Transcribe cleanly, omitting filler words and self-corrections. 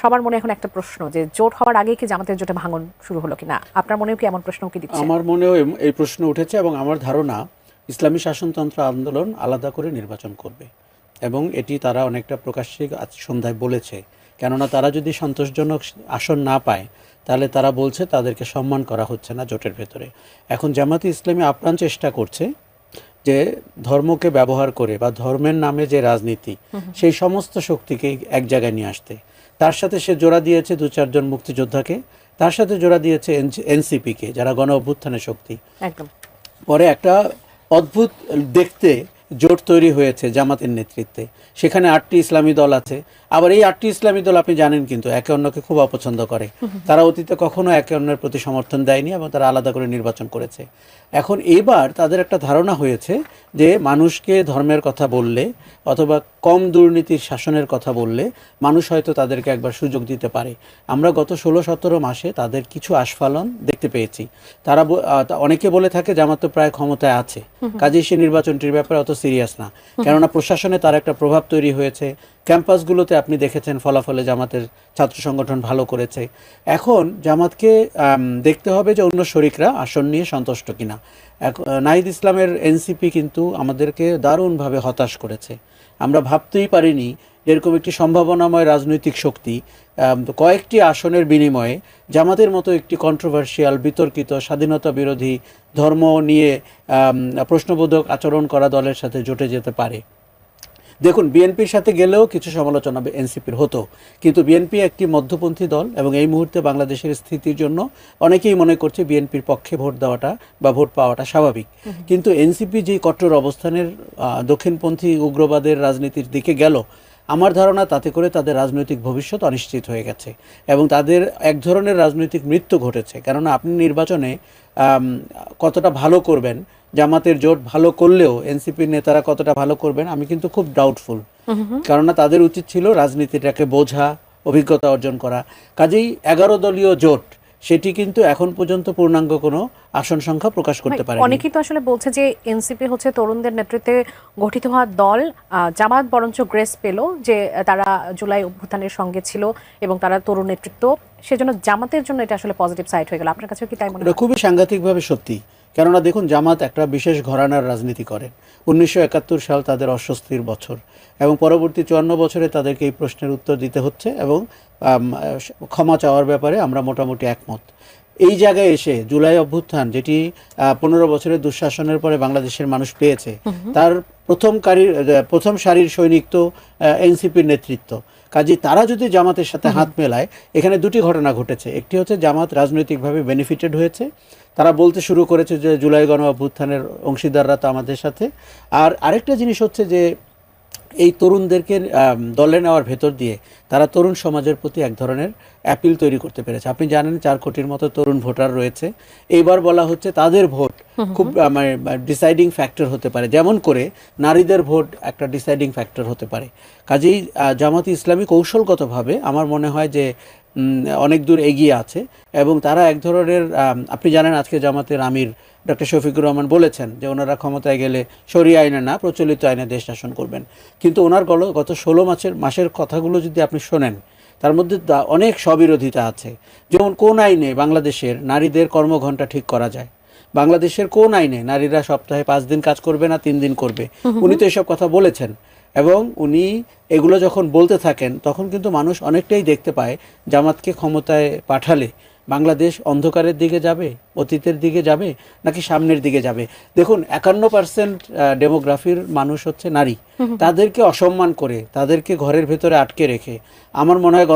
সবার মনে এখন একটা প্রশ্ন যে জোট হওয়ার আগে কি জামাতের জোটে ভাঙন শুরু হলো কিনা, আপনার মনেও কি এমন প্রশ্ন কি দিচ্ছে? আমার মনেও এই প্রশ্ন উঠেছে এবং আমার ধারণা ইসলামী শাসনতন্ত্র আন্দোলন আলাদা করে নির্বাচন করবে এবং এটি তারা অনেকটা প্রকাশ্যে আজ সন্ধ্যায় বলেছে। কেননা তারা যদি সন্তোষজনক আসন না পায় তাহলে তারা বলছে তাদেরকে সম্মান করা হচ্ছে না জোটের ভেতরে। এখন জামাতে ইসলামী আপ্রাণ চেষ্টা করছে যে ধর্মকে ব্যবহার করে বা ধর্মের নামে যে রাজনীতি সেই সমস্ত শক্তিকে এক জায়গায় নিয়ে আসতে। তার সাথে সে জোড়া দিয়েছে 2-4 জন মুক্তিযোদ্ধাকে, তার সাথে জোড়া দিয়েছে এনসিপিকে, যারা গণ অভ্যুত্থানের শক্তি। একদম। পরে একটা অদ্ভুত দেখতে জোট তৈরি হয়েছে জামাতের নেতৃত্বে। সেখানে 8টি ইসলামী দল আছে। আবার এই 8টি ইসলামী দল আপনি জানেন কিন্তু একে অন্যকে খুব অপছন্দ করে। তারা অতীতে কখনো একে অন্যের প্রতি সমর্থন দেয়নি এবং তারা আলাদা করে নির্বাচন করেছে। এখন এবার তাদের একটা ধারণা হয়েছে যে মানুষকে ধর্মের কথা বললে অথবা কম দুর্নীতির শাসনের কথা বললে মানুষ হয়তো তাদেরকে একবার সুযোগ দিতে পারে। আমরা গত 16-17 মাসে তাদের কিছু আস্ফালন দেখতে পেয়েছি। তারা অনেকে বলে থাকে জামাত তো প্রায় ক্ষমতায় আছে, কাজেই সে নির্বাচনটির ব্যাপারে অত সিরিয়াস না। কেননা প্রশাসনে তার একটা প্রভাব তৈরি হয়েছে। ক্যাম্পাসগুলোতে আপনি দেখেছেন ফলাফলে জামাতের ছাত্র সংগঠন ভালো করেছে। এখন জামাতকে দেখতে হবে যে অন্য শরিকরা আসন নিয়ে সন্তুষ্ট কিনা। নাহিদ ইসলামের এনসিপি কিন্তু আমাদেরকে দারুণভাবে হতাশ করেছে। আমরা ভাবতেই পারিনি এরকম একটি সম্ভাবনাময় রাজনৈতিক শক্তি কয়েকটি আসনের বিনিময়ে জামাতের মতো একটি কন্ট্রোভার্সিয়াল, বিতর্কিত, স্বাধীনতা বিরোধী, ধর্ম নিয়ে প্রশ্নবোধক আচরণ করা দলের সাথে জোটে যেতে পারে। দেখুন, বিএনপির সাথে গেলেও কিছু সমালোচনা এনসিপির হতো, কিন্তু বিএনপি একটি মধ্যপন্থী দল এবং এই মুহূর্তে বাংলাদেশের স্থিতির জন্য অনেকেই মনে করছে বিএনপির পক্ষে ভোট দেওয়াটা বা ভোট পাওয়াটা স্বাভাবিক। কিন্তু এনসিপি যে কট্টর অবস্থানের দক্ষিণপন্থী উগ্রবাদের রাজনীতির দিকে গেল, আমার ধারণা তাতে করে তাদের রাজনৈতিক ভবিষ্যৎ অনিশ্চিত হয়ে গেছে এবং তাদের এক ধরনের রাজনৈতিক মৃত্যু ঘটেছে। কেননা আপনি নির্বাচনে কতটা ভালো করবেন, জামাতের জোট ভালো করলেও এনসিপির নেতারা কতটা ভালো করবেন আমি কিন্তু খুব ডাউটফুল। কেননা তাদের উচিত ছিল রাজনীতিটাকে বোঝা, অভিজ্ঞতা অর্জন করা। কাজেই 11 দলীয় জোট সেটি কিন্তু এখন পর্যন্ত পূর্ণাঙ্গ কোনো আসন সংখ্যা প্রকাশ করতে পারে। অনেকেই তো আসলে বলছে যে এনসিপি হচ্ছে তরুণদের নেতৃত্বে গঠিত হওয়া দল, জামাত বরঞ্চ গ্রেস পেল যে তারা জুলাই অভ্যুত্থানের সঙ্গে ছিল এবং তারা তরুণ নেতৃত্ব, সেজন্য জামাতের জন্য এটা আসলে পজিটিভ সাইড হয়ে গেল। আপনার কাছে কি তাই মনে হয়? এটা খুবই সাংঘাতিকভাবে সত্যি। কেননা দেখুন, জামাত একটা বিশেষ ঘরানার রাজনীতি করেন। 1971 সাল তাদের অস্বস্তির বছর এবং পরবর্তী 54 বছরে তাদেরকে এই প্রশ্নের উত্তর দিতে হচ্ছে এবং ক্ষমা চাওয়ার ব্যাপারে আমরা মোটামুটি একমত। এই জায়গায় এসে জুলাই অভ্যুত্থান, যেটি 15 বছরের দুঃশাসনের পরে বাংলাদেশের মানুষ পেয়েছে, তার প্রথম সারির সৈনিক তো এনসিপির নেতৃত্ব। কাজে তারা যদি জামাতের সাথে হাত মেলায়, এখানে দুটি ঘটনা ঘটেছে। একটি হচ্ছে জামাত রাজনৈতিকভাবে বেনিফিটেড হয়েছে, তারা বলতে শুরু করেছে যে জুলাই গণ অভ্যুত্থানের অংশীদাররা তো আমাদের সাথে। আর আরেকটা জিনিস হচ্ছে যে এই তরুণদেরকে দলে নেওয়ার ভেতর দিয়ে তারা তরুণ সমাজের প্রতি এক ধরনের অ্যাপিল তৈরি করতে পেরেছে। আপনি জানেন 4 কোটির মতো তরুণ ভোটার রয়েছে। এইবার বলা হচ্ছে তাদের ভোট খুব ডিসাইডিং ফ্যাক্টর হতে পারে, যেমন করে নারীদের ভোট একটা ডিসাইডিং ফ্যাক্টর হতে পারে। কাজেই জামাত ইসলামী কৌশলগতভাবে আমার মনে হয় যে অনেক দূর এগিয়ে আছে এবং তারা এক ধরনের, আপনি জানেন আজকে জামাতের আমির ডক্টর শফিকুর রহমান বলেছেন যে ওনারা ক্ষমতায় গেলে শরিয়া আইনে না প্রচলিত আইনে দেশ শাসন করবেন। কিন্তু ওনার গত 16 মাসের কথাগুলো যদি আপনি শোনেন, তার মধ্যে অনেক স্ববিরোধিতা আছে। যেমন কোন আইনে বাংলাদেশের নারীদের কর্মঘণ্টা ঠিক করা যায়, বাংলাদেশের কোন আইনে নারীরা সপ্তাহে 5 দিন কাজ করবে না 3 দিন করবে, উনি তো এসব কথা বলেছেন। এবং উনি এগুলো যখন বলতে থাকেন তখন কিন্তু মানুষ অনেকটাই দেখতে পায় জামাতকে ক্ষমতায় পাঠালে বাংলাদেশ অন্ধকারের দিকে যাবে, অতীতের দিকে যাবে, নাকি সামনের দিকে যাবে। দেখুন, 51% ডেমোগ্রাফির মানুষ হচ্ছে নারী। তাদেরকে অসম্মান করে, তাদেরকে ঘরের ভেতরে আটকে রেখে আমার মনে হয়